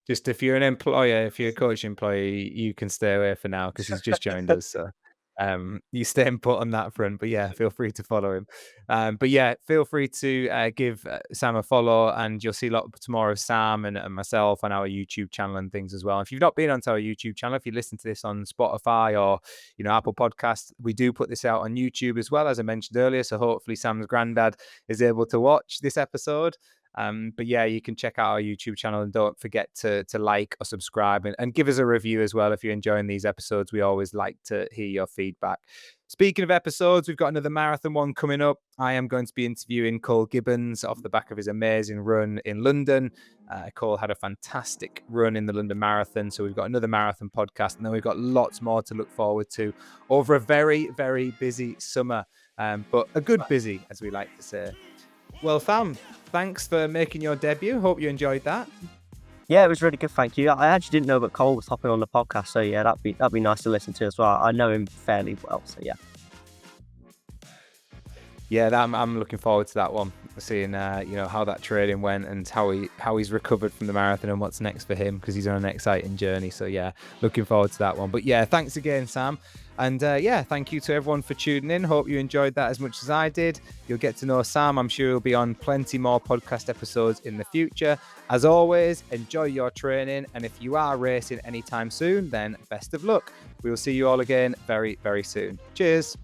Just if you're an employer, if you're a coach employee, you can stay away for now because he's just joined us. So you stay put on that front. But yeah, feel free to follow him. But yeah, feel free to give Sam a follow, and you'll see a lot tomorrow of Sam and myself on our YouTube channel and things as well. If you've not been onto our YouTube channel, if you listen to this on Spotify or Apple Podcasts, we do put this out on YouTube as well, as I mentioned earlier. So hopefully Sam's granddad is able to watch this episode. But yeah, you can check out our YouTube channel, and don't forget to like or subscribe and give us a review as well if you're enjoying these episodes. We always like to hear your feedback. Speaking of episodes, we've got another marathon one coming up. I am going to be interviewing Cole Gibbons off the back of his amazing run in London. Cole had a fantastic run in the London Marathon, so we've got another marathon podcast, and then we've got lots more to look forward to over a very, very busy summer, but a good busy, as we like to say. Well, Sam, thanks for making your debut. Hope you enjoyed that. Yeah, it was really good, thank you. I actually didn't know that Cole was hopping on the podcast, so yeah, that'd be nice to listen to as well. I know him fairly well, so yeah. Yeah, I'm looking forward to that one. Seeing how that training went and how he's recovered from the marathon and what's next for him, because he's on an exciting journey. So yeah, looking forward to that one. But yeah, thanks again, Sam. And yeah, thank you to everyone for tuning in. Hope you enjoyed that as much as I did. You'll get to know Sam. I'm sure he'll be on plenty more podcast episodes in the future. As always, enjoy your training. And if you are racing anytime soon, then best of luck. We will see you all again very, very soon. Cheers.